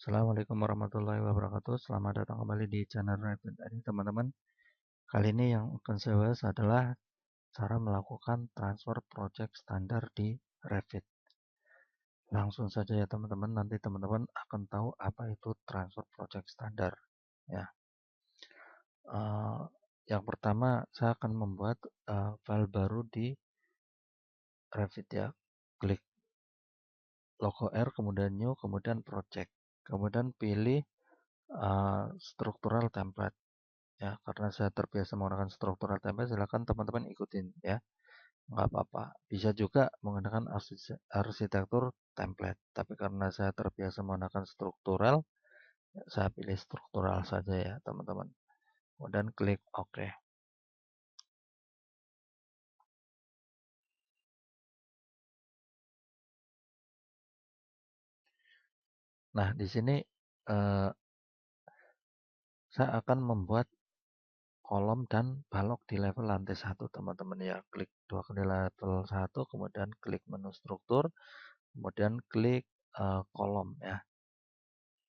Assalamualaikum warahmatullahi wabarakatuh. Selamat datang kembali di channel Revit ID, teman-teman. Kali ini yang akan saya bahas adalah cara melakukan transfer project standar di Revit. Langsung saja ya teman-teman, nanti teman-teman akan tahu apa itu transfer project standar. Ya, Eh, yang pertama saya akan membuat file baru di Revit ya. Klik logo R, kemudian new, kemudian project, kemudian pilih struktural template. Ya, karena saya terbiasa menggunakan struktural template, silakan teman-teman ikutin ya. Nggak apa-apa. Bisa juga menggunakan arsitektur template. Tapi karena saya terbiasa menggunakan struktural, saya pilih struktural saja ya, teman-teman. Kemudian klik OK. Nah, di sini saya akan membuat kolom dan balok di level lantai 1, teman-teman ya. Klik dua kali level 1, kemudian klik menu struktur, kemudian klik kolom ya.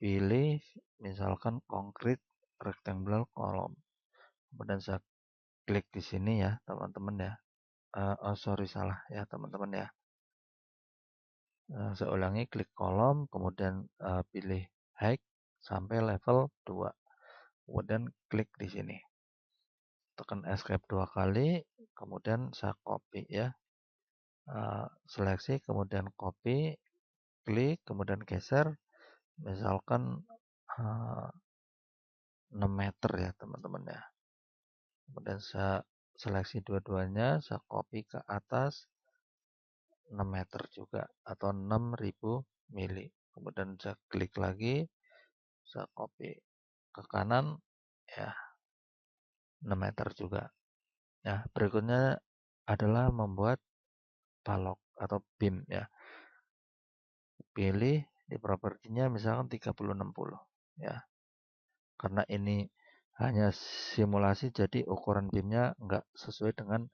Pilih misalkan konkret rectangular kolom. Kemudian saya klik di sini ya, teman-teman ya. Sorry salah ya, teman-teman ya. Saya ulangi, klik kolom, kemudian pilih height sampai level 2. Kemudian klik di sini. Tekan escape 2 kali, kemudian saya copy ya. Seleksi, kemudian copy, klik, kemudian geser. Misalkan 6 meter ya, teman-teman ya. Kemudian saya seleksi dua-duanya, saya copy ke atas 6 meter juga atau 6000 mili. Kemudian saya klik lagi, saya copy ke kanan ya 6 meter juga. Ya, berikutnya adalah membuat balok atau beam ya. Pilih di propertinya misalkan 3060 ya. Karena ini hanya simulasi, jadi ukuran beamnya enggak sesuai dengan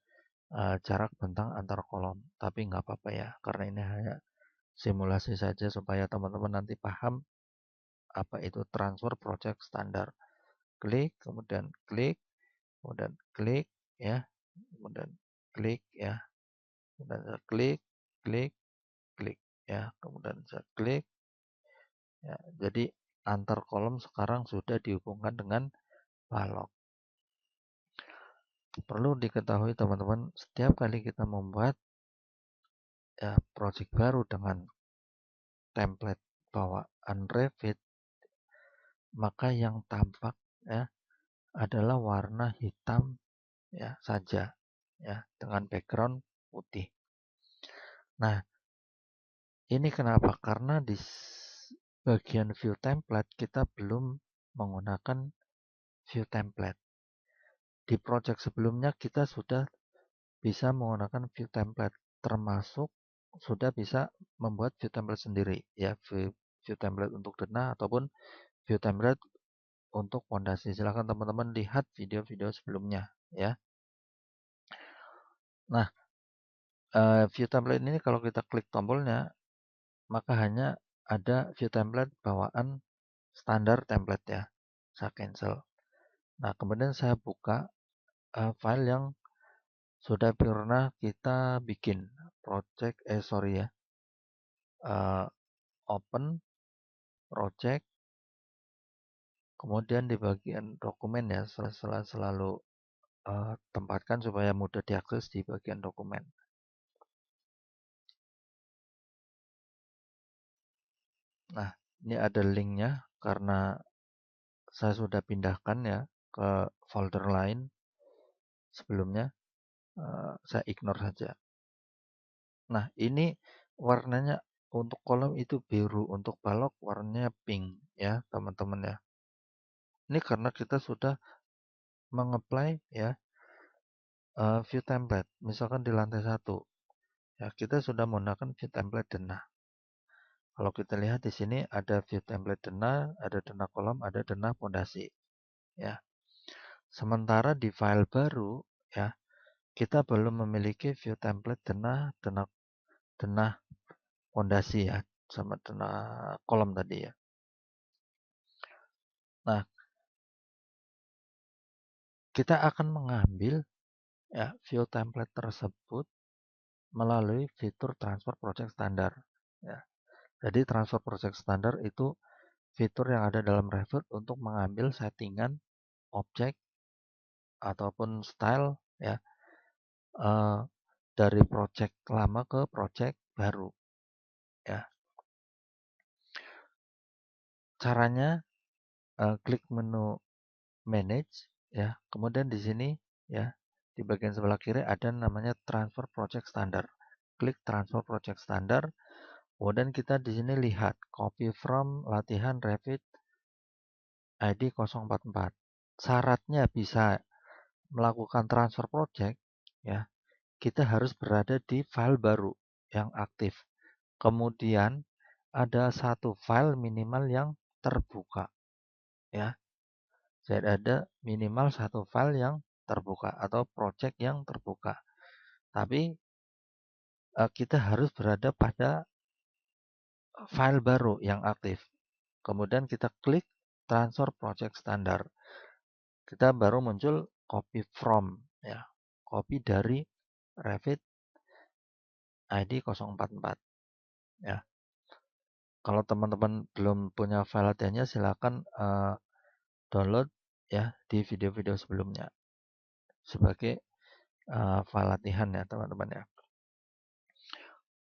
jarak bentang antar kolom, tapi nggak apa-apa ya, karena ini hanya simulasi saja supaya teman-teman nanti paham apa itu transfer project standar. Klik, kemudian klik ya, kemudian klik ya, kemudian saya klik, klik, klik ya, kemudian saya klik ya. Jadi antar kolom sekarang sudah dihubungkan dengan balok. Perlu diketahui teman-teman, setiap kali kita membuat ya project baru dengan template bawaan Revit, maka yang tampak ya adalah warna hitam ya saja ya dengan background putih. Nah, ini kenapa? Karena di bagian view template kita belum menggunakan view template. Di project sebelumnya kita sudah bisa menggunakan view template, termasuk sudah bisa membuat view template sendiri ya, view template untuk denah ataupun view template untuk fondasi. Silahkan teman-teman lihat video-video sebelumnya ya. Nah, view template ini kalau kita klik tombolnya, maka hanya ada view template bawaan standar template ya. Saya cancel. Nah, kemudian saya buka file yang sudah pernah kita bikin project, open project. Kemudian di bagian dokumen ya, selalu tempatkan supaya mudah diakses di bagian dokumen. Nah, ini ada linknya karena saya sudah pindahkan ya ke folder lain sebelumnya. Saya ignore saja. Nah, ini warnanya untuk kolom itu biru, untuk balok warnanya pink ya, teman-teman ya. Ini karena kita sudah mengapply ya view template. Misalkan di lantai 1 ya, kita sudah menggunakan view template denah. Kalau kita lihat di sini ada view template denah, ada denah kolom, ada denah fondasi ya. Sementara di file baru ya, kita belum memiliki view template denah fondasi ya, sama denah kolom tadi ya. Nah, kita akan mengambil ya view template tersebut melalui fitur transfer project standar. Ya. Jadi transfer project standar itu fitur yang ada dalam Revit untuk mengambil settingan objek ataupun style ya eh, dari project lama ke project baru. Ya. Caranya klik menu manage ya. Kemudian di sini ya di bagian sebelah kiri ada namanya transfer project standard. Klik transfer project standard. Kemudian kita di sini lihat copy from latihan Revit ID 044. Syaratnya bisa melakukan transfer project ya, kita harus berada di file baru yang aktif. Kemudian ada satu file minimal yang terbuka ya. Jadi ada minimal satu file yang terbuka atau project yang terbuka. Tapi kita harus berada pada file baru yang aktif. Kemudian kita klik transfer project standard. Kita baru muncul copy from ya. Copy dari Revit ID 044 ya. Kalau teman-teman belum punya file latihannya silakan download ya di video-video sebelumnya sebagai file latihan ya teman-teman ya.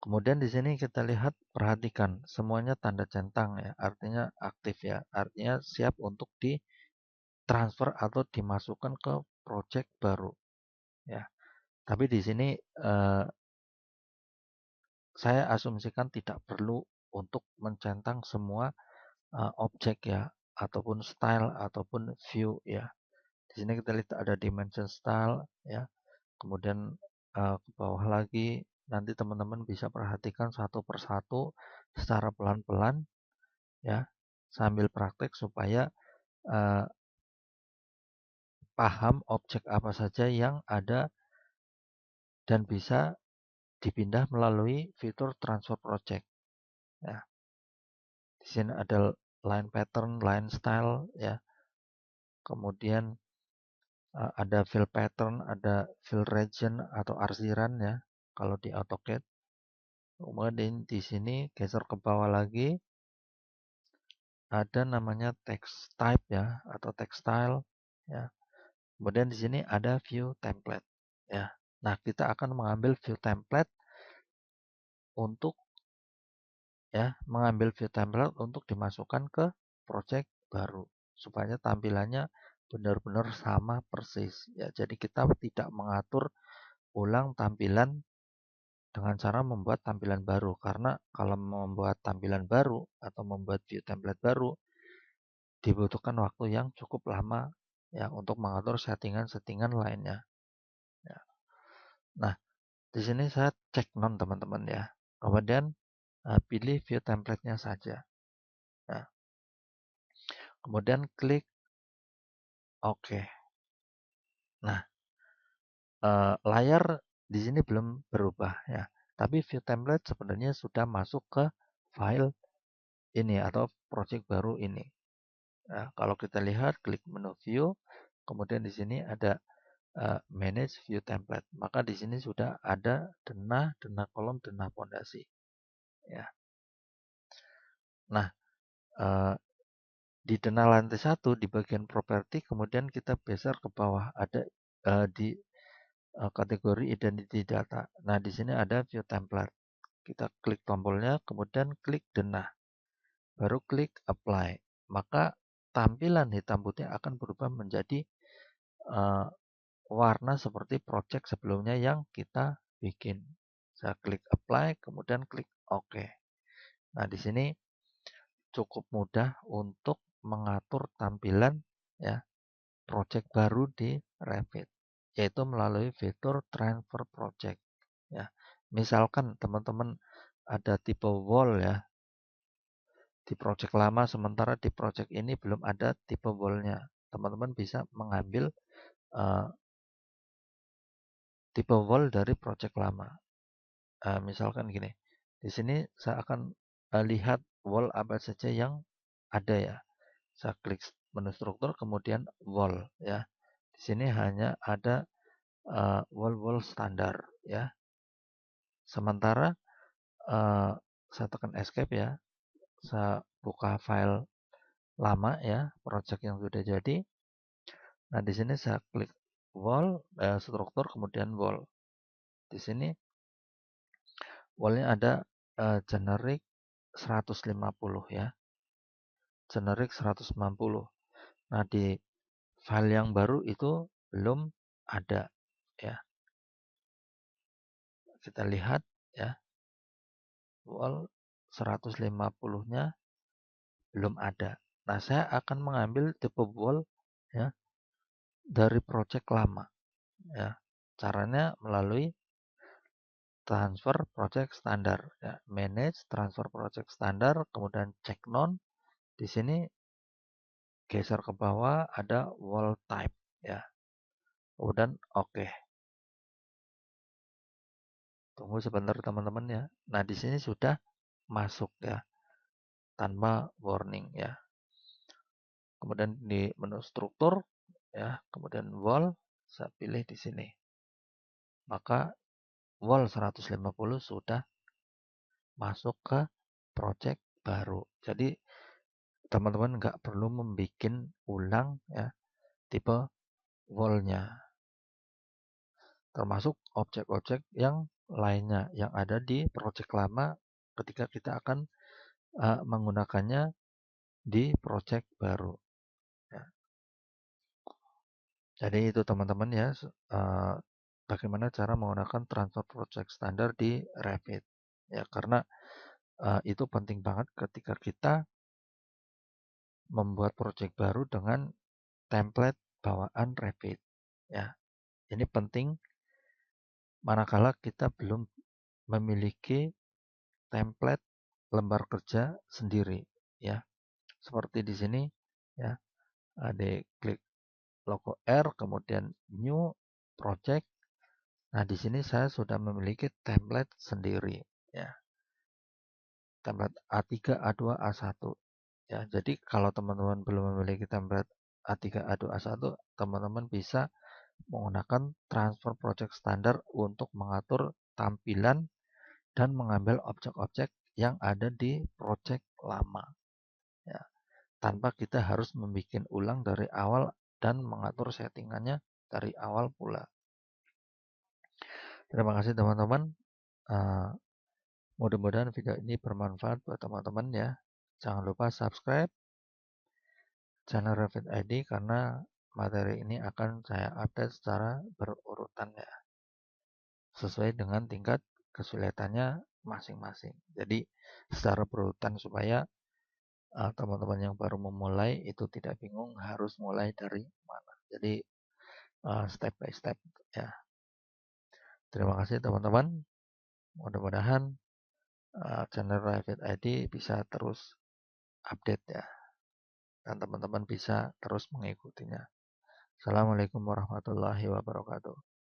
Kemudian di sini kita lihat perhatikan semuanya tanda centang ya, artinya aktif ya, artinya siap untuk ditransfer atau dimasukkan ke project baru ya. Tapi di sini saya asumsikan tidak perlu untuk mencentang semua objek ya, ataupun style ataupun view ya. Di sini kita lihat ada dimension style ya. Kemudian ke bawah lagi nanti teman-teman bisa perhatikan satu persatu secara pelan-pelan ya sambil praktek supaya uh, paham objek apa saja yang ada dan bisa dipindah melalui fitur transfer project. Ya. Di sini ada line pattern, line style ya. Kemudian ada fill pattern, ada fill region atau arsiran ya kalau di AutoCAD. Kemudian di sini geser ke bawah lagi ada namanya text type ya atau textile ya. Kemudian di sini ada view template ya. Nah, kita akan mengambil view template untuk mengambil view template untuk dimasukkan ke project baru supaya tampilannya benar-benar sama persis ya. Jadi kita tidak mengatur ulang tampilan dengan cara membuat tampilan baru karena kalau membuat tampilan baru atau membuat view template baru dibutuhkan waktu yang cukup lama ya untuk mengatur settingan-settingan lainnya. Ya. Nah, di sini saya cek non teman-teman ya. Kemudian pilih view template-nya saja. Nah, kemudian klik OK. Nah, layar di sini belum berubah ya. Tapi view template sebenarnya sudah masuk ke file ini atau project baru ini. Nah, kalau kita lihat klik menu view, kemudian di sini ada manage view template. Maka di sini sudah ada denah kolom, denah pondasi. Ya. Nah, di denah lantai 1 di bagian properti, kemudian kita geser ke bawah ada di kategori identity data. Nah, di sini ada view template. Kita klik tombolnya, kemudian klik denah, baru klik apply. Maka tampilan hitam putih akan berubah menjadi uh, warna seperti project sebelumnya yang kita bikin. Saya klik apply, kemudian klik OK. Nah, di sini cukup mudah untuk mengatur tampilan ya project baru di Revit, yaitu melalui fitur transfer project. Ya, misalkan teman-teman ada tipe wall ya di project lama, sementara di project ini belum ada tipe wallnya. Teman-teman bisa mengambil uh, tipe wall dari project lama. Misalkan gini, di sini saya akan lihat wall apa saja yang ada ya. Saya klik menu struktur, kemudian wall ya. Di sini hanya ada wall standar ya. Sementara saya tekan escape ya. Saya buka file lama ya, project yang sudah jadi. Nah, di sini saya klik wall, struktur, kemudian wall. Di sini wallnya ada generic 150 ya. Generic 150. Nah, di file yang baru itu belum ada ya. Kita lihat ya, wall 150-nya belum ada. Nah, saya akan mengambil tipe wall ya dari project lama ya. Caranya melalui transfer project standar ya. Manage transfer project standar, kemudian check none. Di sini geser ke bawah ada wall type ya. Kemudian oke. Tunggu sebentar teman-teman ya. Nah, di sini sudah masuk ya tanpa warning ya. Kemudian di menu struktur ya, kemudian wall saya pilih di sini. Maka wall 150 sudah masuk ke project baru. Jadi teman-teman nggak perlu membuat ulang ya tipe wallnya. Termasuk objek-objek yang lainnya yang ada di project lama ketika kita akan menggunakannya di project baru. Ya. Jadi itu teman-teman ya, bagaimana cara menggunakan transfer project standar di Revit. Ya, karena itu penting banget ketika kita membuat project baru dengan template bawaan Revit. Ya, ini penting manakala kita belum memiliki template lembar kerja sendiri. Ya, seperti di sini ya, ada klik logo R, kemudian new project. Nah, di sini saya sudah memiliki template sendiri ya. Template A3, A2, A1 ya. Jadi kalau teman-teman belum memiliki template A3, A2, A1, teman-teman bisa menggunakan transfer project standar untuk mengatur tampilan dan mengambil objek-objek yang ada di project lama ya. Tanpa kita harus membuat ulang dari awal dan mengatur settingannya dari awal pula. Terima kasih teman-teman. Mudah-mudahan video ini bermanfaat buat teman-teman ya. Jangan lupa subscribe channel Revit ID karena materi ini akan saya update secara berurutan ya. Sesuai dengan tingkat kesulitannya masing-masing. Jadi secara berurutan supaya teman-teman yang baru memulai itu tidak bingung harus mulai dari mana. Jadi step by step ya. Terima kasih teman-teman. Mudah-mudahan channel Revit ID bisa terus update ya. Dan teman-teman bisa terus mengikutinya. Assalamualaikum warahmatullahi wabarakatuh.